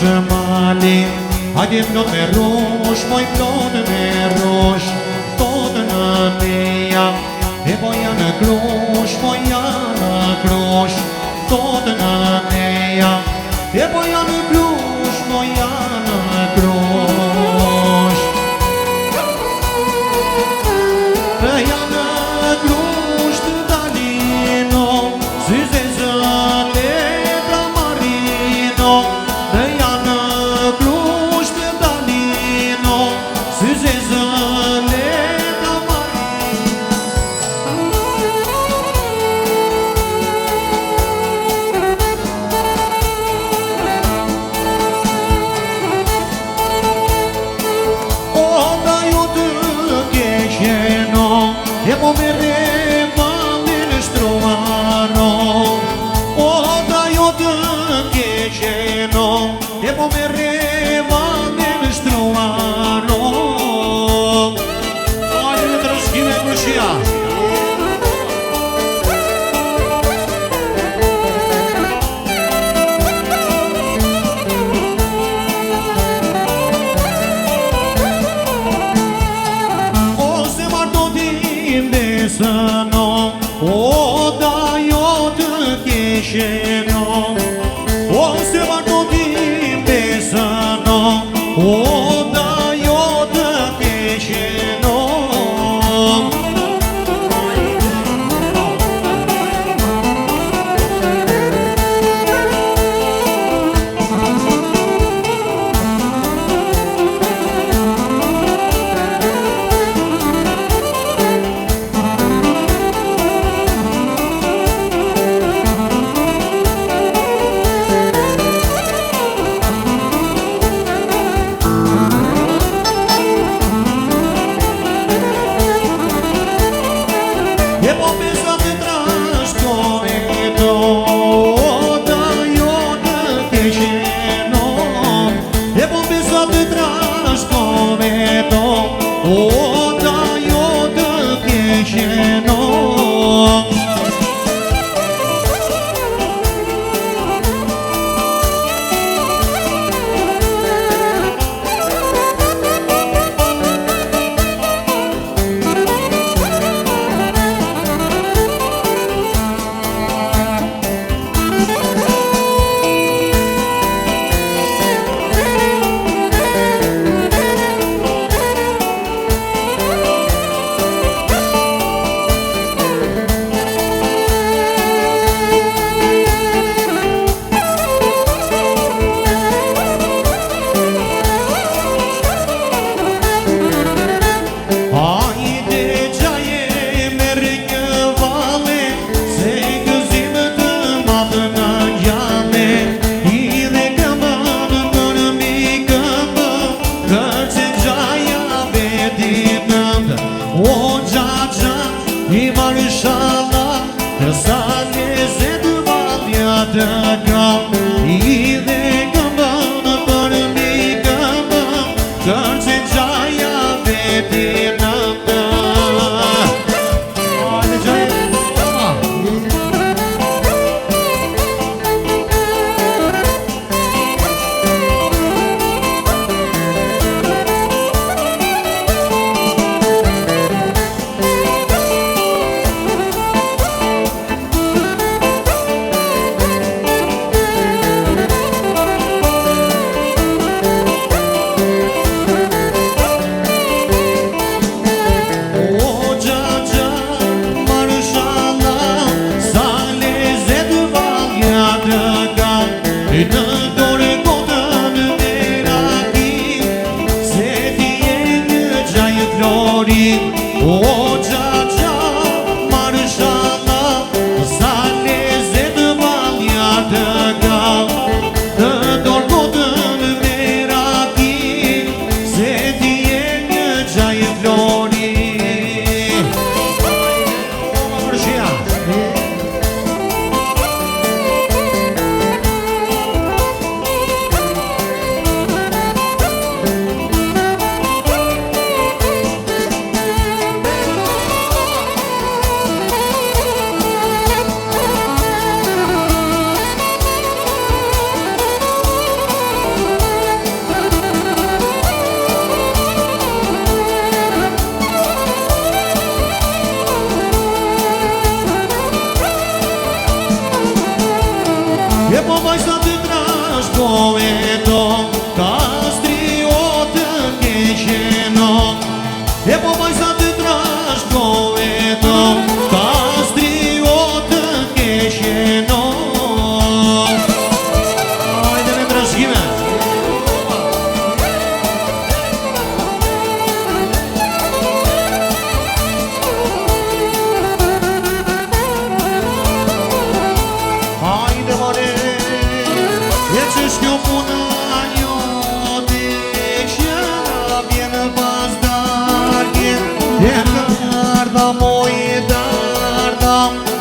mali, hajde plot me rosh, moj plot me rosh, tot në meja, e boja në krosh, boja në krosh, tot në meja, e boja në krosh, boja në krosh. Boja në krosh të dalino, syze zële pra marino, boja në krosh të dalino, syze zële pra marino. Onda ju të keqeno, e po me rema me në shtruaro. Onda ju të keqeno, e po me rema me në shtruaro. Ajde në të rëshkime kërshia. Ose marto tim besëno, o da jo të kesheno. Ose marto tim besëno, o da jo të kesheno.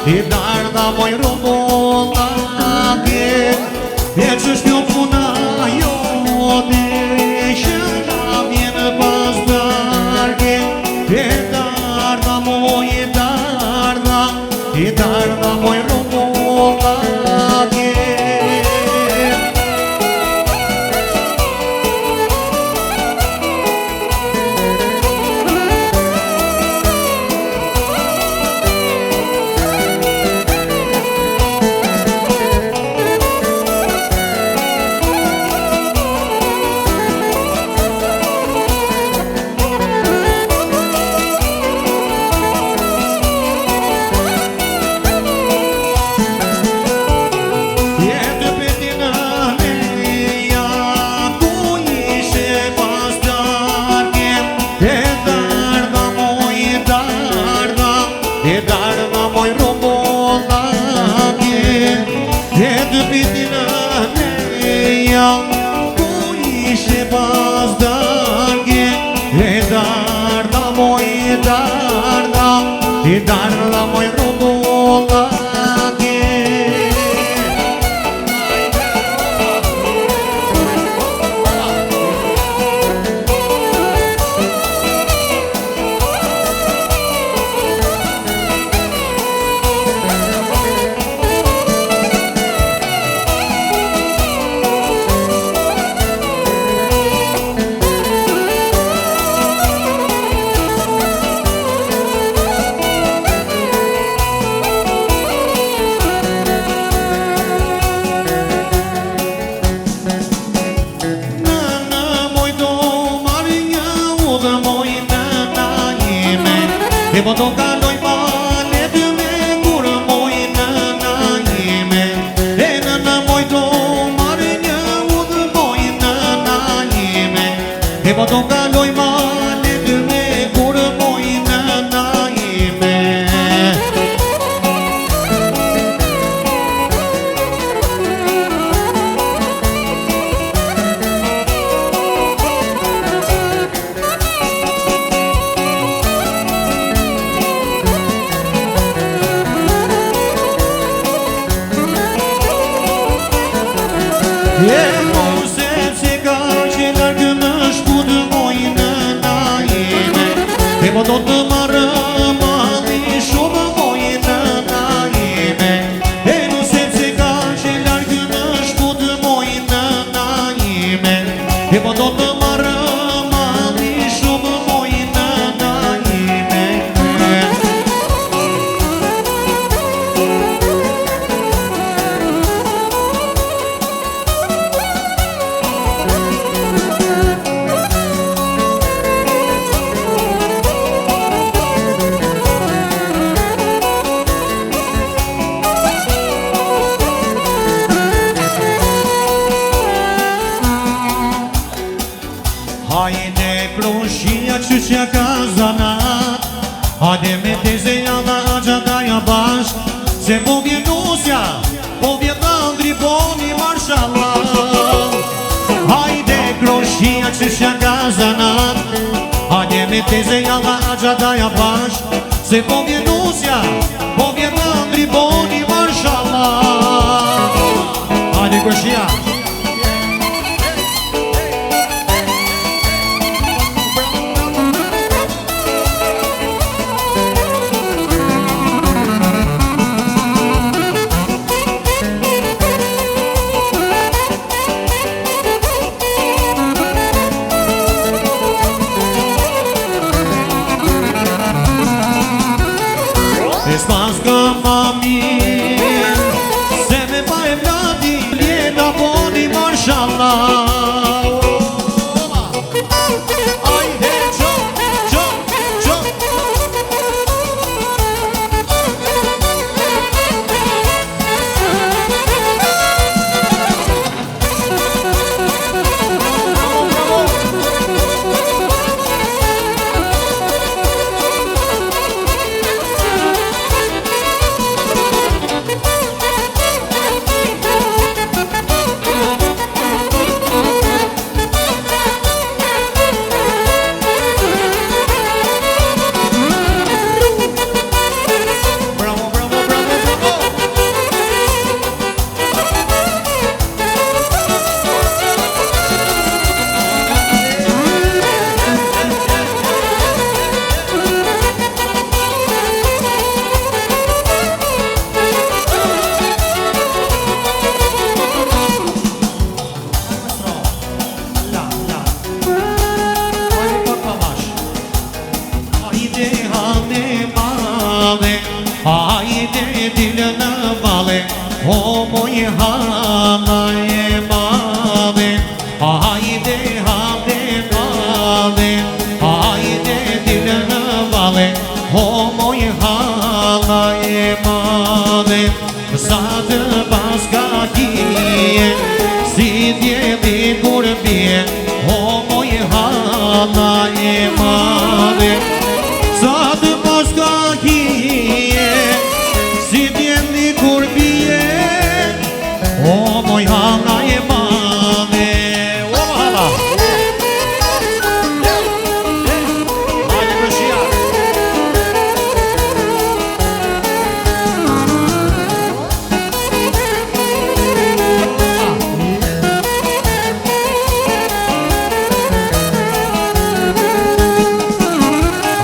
I darda moj robollake E që shpjo puna jote Që na vjen pas darke E darda moj robollake E darda moj robollake E të pitin meja Ku ishe pas darke E darda moj robollake E po do kaloj male dy me kur moj nëna ime E nëna moj do marrë një udhë moj nëna ime E po do kaloj male dy me kur moj nëna ime E mu sepse ka që largë më shkudë moj nëna ime E po do të marrë mali shumë moj nëna ime E mu sepse ka që largë më shkudë moj nëna ime E po do të marrë mali shumë moj nëna ime Hajde Krushia qyqja ka zanat Hajde me teze java gjataja bashk Se po vjen usja, po vjen andri, po një marshallah Hajde Krushia qyqja ka zanat Hajde me teze java gjataja bashk Se po vjen usja, po vjen andri, po një marshallah Hajde Krushia S'pas këma mirë Se me pa e vladi Ljeta po një marshallah Ajde qop, qop, qop moj hana e madhe, hajde hajde madhe, hajde dilë në vale, o moj hana e madhe, sa të paska kije, si djeli kur bje, o moj hana e madhe, sa të paska kije, si djeli kur bje, o moj hana e madhe. O hana! Hajde këshia!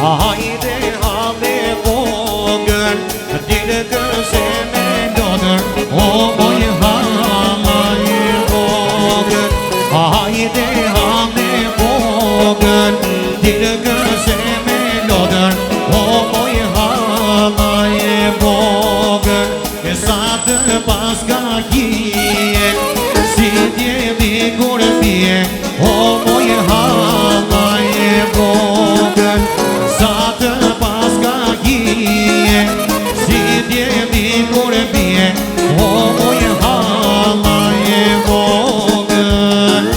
Hajde hale vogël, dilë këse me lodër, o moj hana e vogël. Hajde hale vogël, dilë këse me lodër, o moj hana e vogël. E sa të paska kije, si djeli kur bje, o moj hana e vogël. Sa të paska kije, si djeli kur bje, o moj hana e vogël.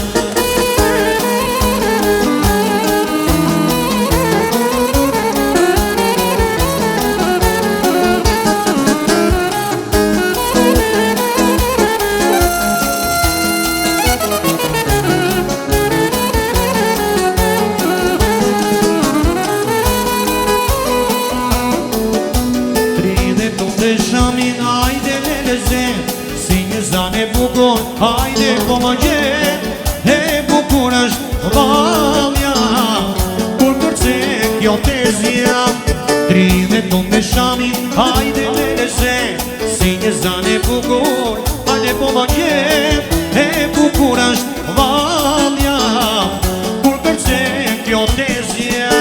Shamin, hajde në lezet, si një zane bukur, hajde po më gjet, e bukur është valja, kur kërce kjo tezja. 30 me shamin, hajde në lezet, si një zane bukur, hajde po më gjet, e bukur është valja, kur kërce kjo tezja.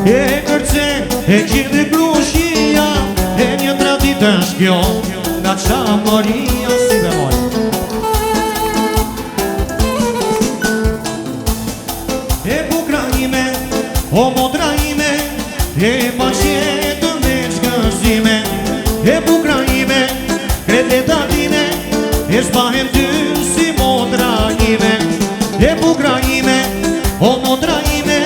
E kërcen, e gjithë grushia, e një traditë është kjo, nga qamëria si bemoj. E bukra ime, o modra ime, e paqetën dhe shkëzime, e bukra ime, kreteta time, e shpahem ty si modra ime, e bukra ime, o modra ime,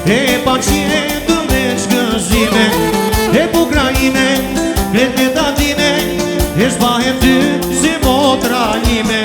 e paqetën dhe shkëzime, e bukra ime, kreteta time, e shpahem ty si modra ime.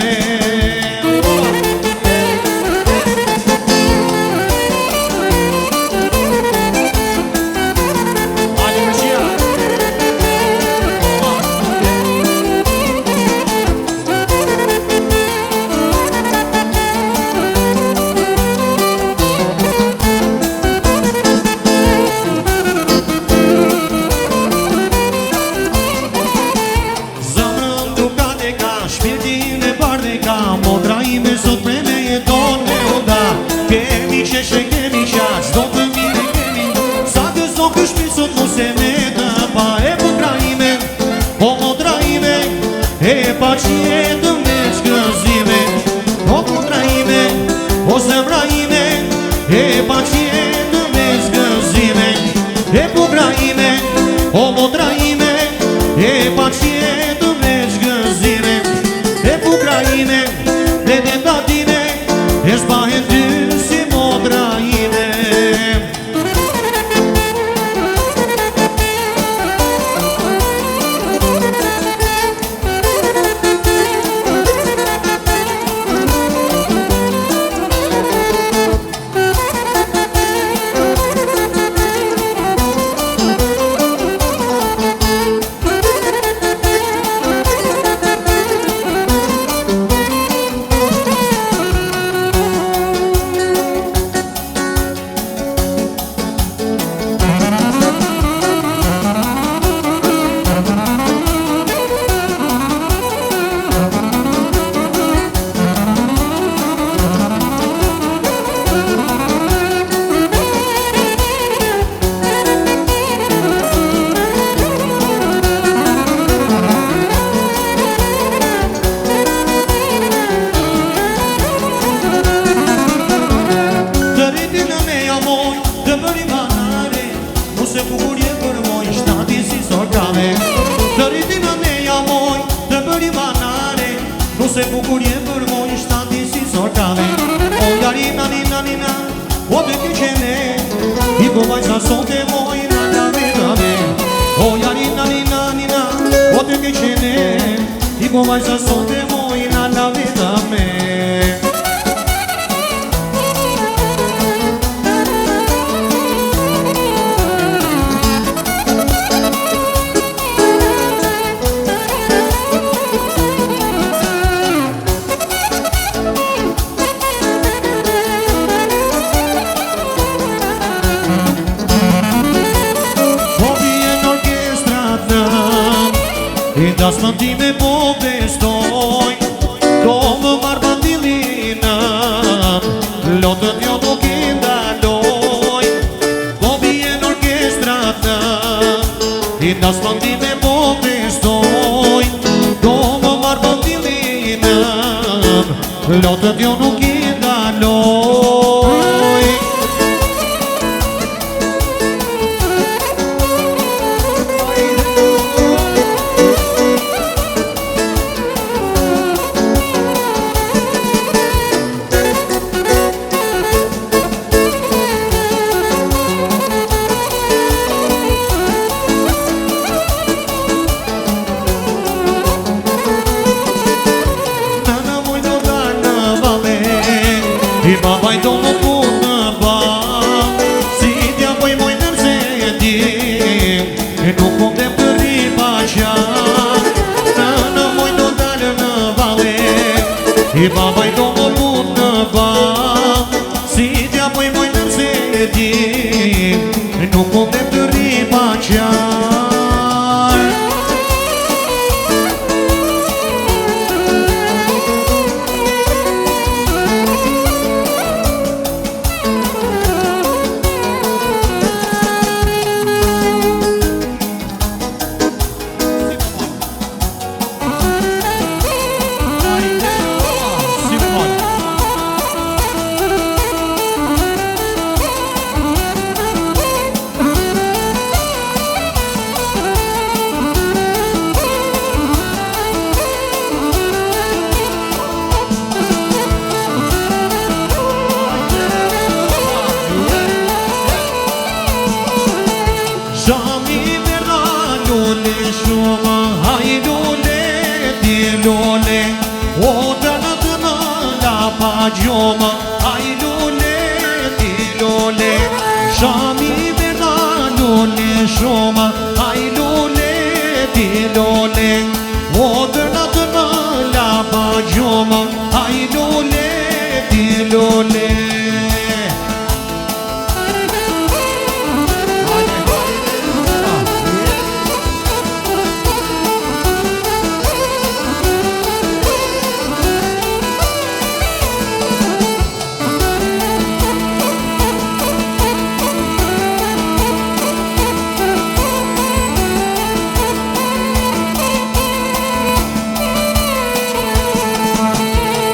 E paqetën dhe shkëzime, o kundra ime, o zemra ime, e paqetën dhe shkëzime, e kundra ime, o modra ime, e paqetën dhe shkëzime, e kundra ime, dhe detatine, e shpahen ty si modra ime. Se bukurie për moj, shtati si sorkave. Të rritina me jamoj, të bëri banare. Nu se bukurie për moj, shtati si sorkave. O jarina, nina, nina, o të kyqene, I po vajza sote moj, nana vedave. O jarina, nina, nina, o të kyqene, I po vajza sote moj, nana vedave. I das më time po bestoj, do më marrë bandilinëm, lotët jo nuk I ndaloj. Po vjen orkestratëm, I das më time po bestoj, do më marrë bandilinëm, lotët jo nuk I ndaloj. I babaj do më punë në bam, si t'ja poj moj nërse e dim, E nuk kom dhe për ripa qam, në moj do dalë në vale. I babaj do më punë në bam, si t'ja poj moj nërse e dim, E nuk kom dhe për ripa qam. Shami vera lule shumë, haj lule, ti lule, o të në la pa gjomë, haj lule, ti lule. Shami vera lule shumë, haj lule, ti lule, o të në la pa gjomë, haj lule, ti lule.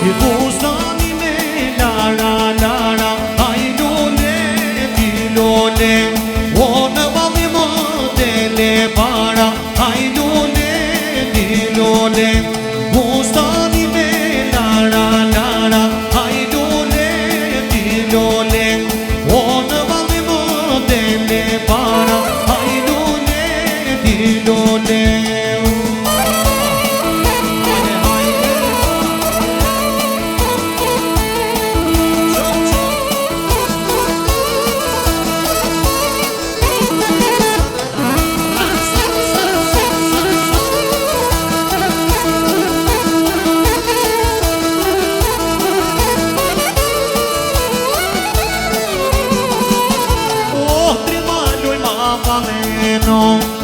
I bustani me lara, lara, haj lule, ti lule, o në valli më dele para, haj lule, ti lule. Bustani me lara, lara, haj lule, ti lule, o në valli më dele para, haj lule, ti lule.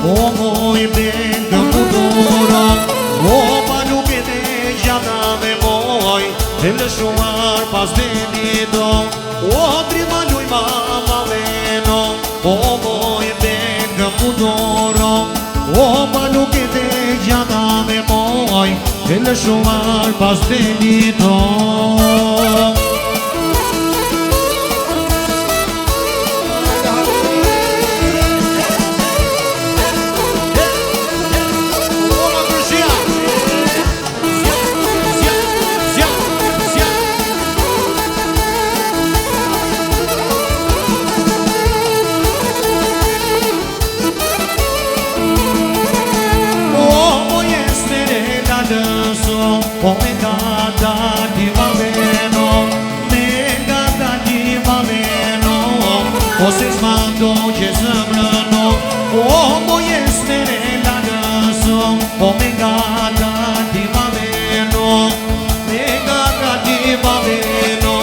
O moj ben të kudoro, o paluket e gjata dhe moj, e lëshuar pas benito. O lëshuar pas delito. O me gata ti va bene, me gata ti va bene, o se smando che sembrano, o moje stelle adesso, o me gata ti va bene, me gata ti va bene,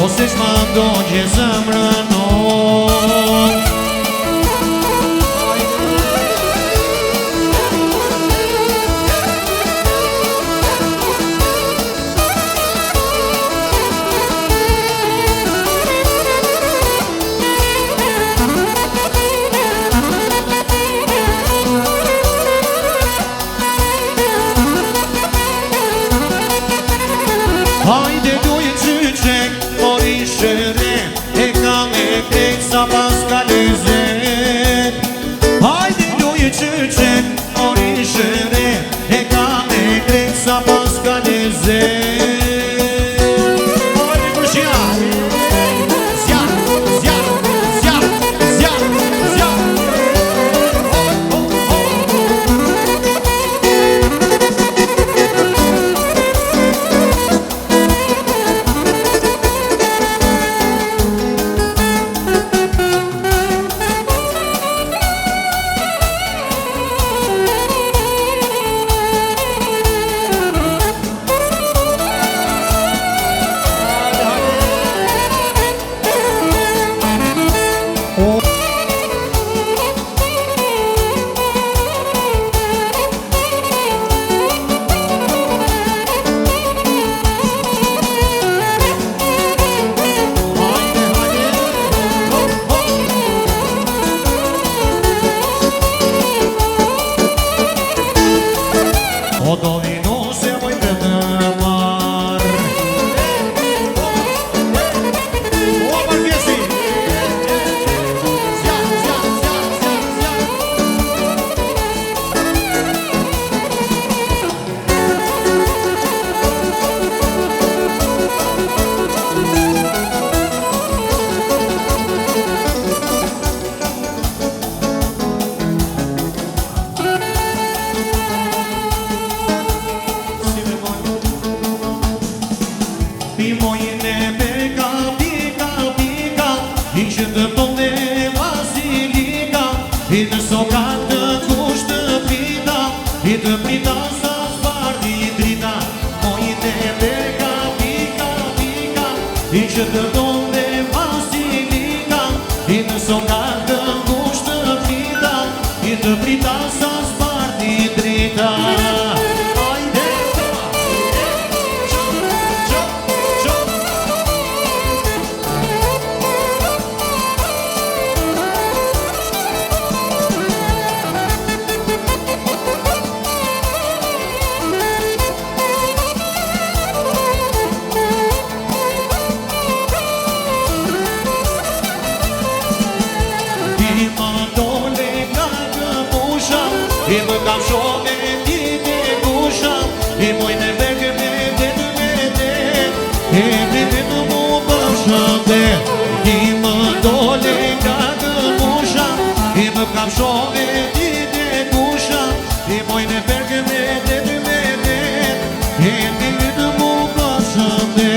o se smando che sembrano. Hajde dujë qyqek, mori shëre, e kam e krejt sa pas ka lezet. Hajde dujë qyqek, mori shëre, e kam e krejt sa pas ka lezet. Hajde kërshia! Zjarë, zjarë, zjarë, zjarë, zjarë. O do vino se voi të mar. O marvjesi. Zjarë, zjarë, zjarë, zjarë, zjarë. Mojnë e beka, pika, pika, i që të tonë e basilika, i të sokat të kusht të pita, i të pita sa sparti i drita. Mojnë e beka, pika, pika, i që të tonë e basilika, i të sokat të kusht të pita, i të pita sa sparti i drita. I më kam shone ti të kusha, i mojnë e veke me detë me detë, e me detë mu përshënde. I më dole nga të musha, i më kam shone ti të kusha, i mojnë e veke me detë, e me detë mu përshënde.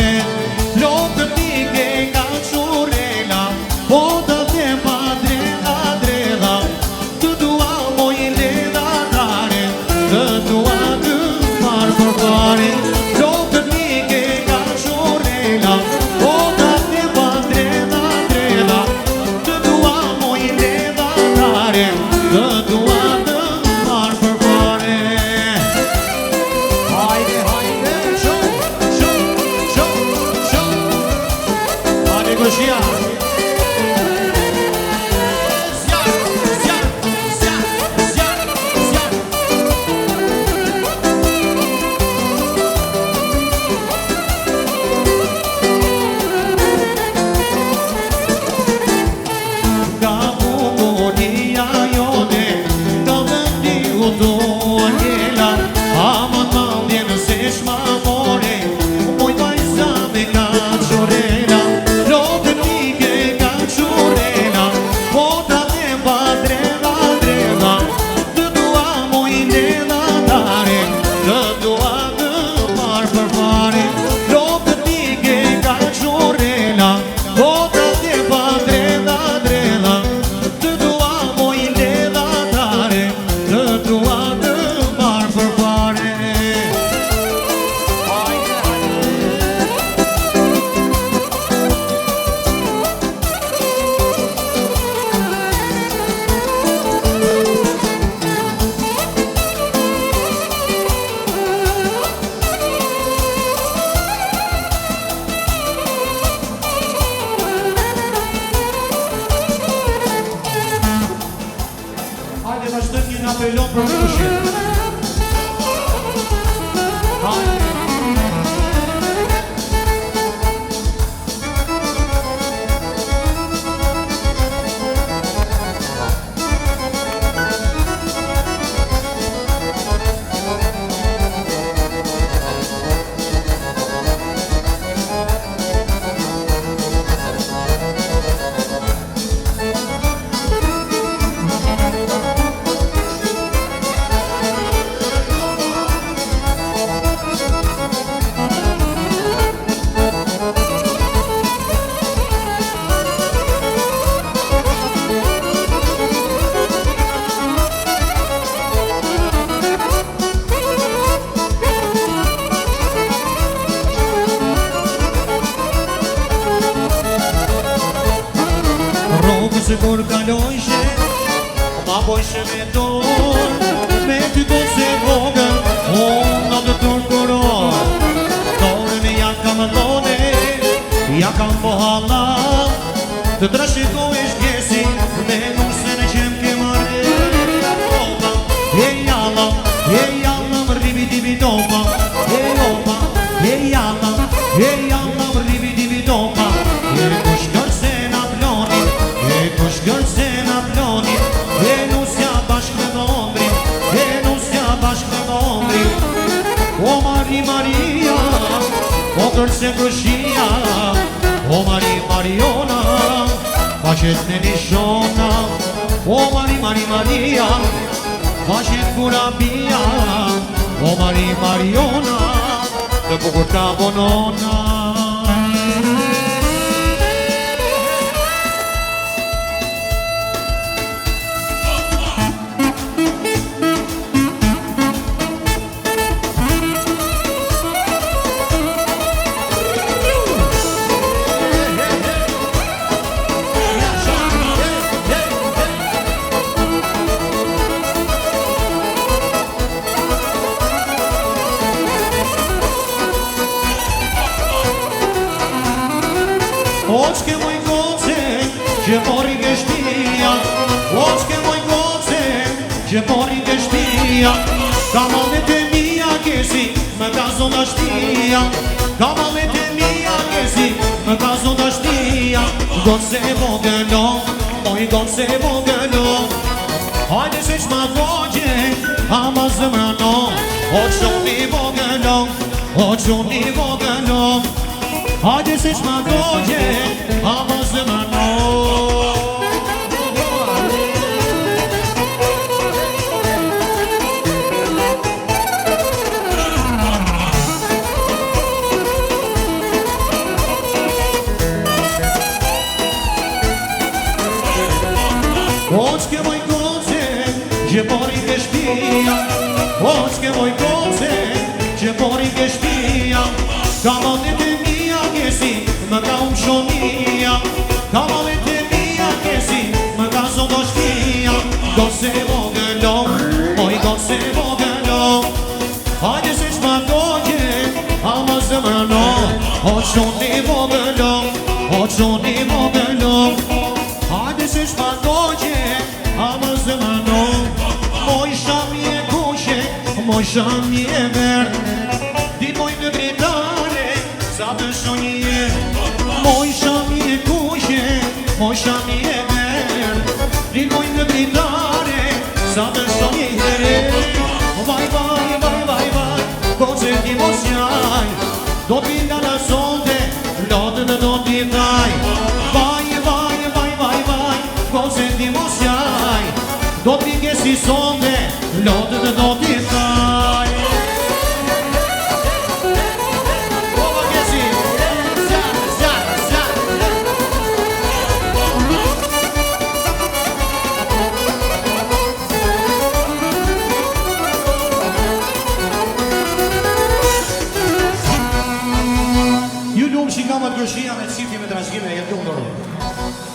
Lokët nike nga qurela, po të dhe madrela drela, të dua mojnë të dua të marë për pare. Lokët nike nga qurela, po të dhe madrela drela, të dua mojnë dare, të dua të marë për pare. Hajde, hajde, qo, qo, qo, qo. Hajde këshia. papillon për pushit. Se kur kalojshe, ma bojshe me dorë, me ty konë se vogën, unë në të turkuron. Dorë me ja kam dhone, ja kam bohala, të trashikohesh gjesi, me nuse në qem ke marre. Opa, e jalla, më ribi dibi dopa, e opa, e jalla, më ribi dibi dopa, e kush kërse në plonit, kush gërse në plonit, e nusja bashkë me dhomrin, e nusja bashkë me dhomrin. O Mari Maria, o kërse kërshia, o Mari Mariona, faqet në nishona. O Mari Maria, faqet kurabia, o Mari Mariona, të bukur ka bonona. Oczke moj koce, që mori ke shpia, oczke moj koce, që mori ke shpia. Kamalet e mia kesi, më ka zonda shpia, kamalet e mia kesi, më ka zonda shpia. Gonse vogëllon, moj gonse vogëllon, hajde se qma vogje, ama zëmranon. O qoni vogëllon, o qoni vogëllon, hajde se qma dogje, ama zëmranon. Oczke moj koce, që mori ke shpia, oczke moj koce, që mori ke shpia. Kamalet e mia kesi, më ka shonia, kamalet e mia kesi, më ka zondo shpia. Gonse vogëllon, oj gonse vogëllon, hajde se qma dogje, ama zëmranon. O qoni vogëllon, o qoni vogëllon, hajde se qma dogje, ama zëmranon. Moj shami e kushe, moj shami e verë, dit moj në britare, sa të shonje. Moj shami e kushe, moj shami e verë, dit moj në britare, sa të shonje. Vaj, vaj, vaj, vaj, vaj, koce ti mos jaj, do t'vinda në sonde, lotën do t'i dhaj. Vaj, vaj, vaj, vaj, vaj, koce ti mos jaj, do t'vinge si sonde, lotën do t'i dhaj. Ju lumë që nga më të gërshia me cifti me trashgjime e jetë u ndorë.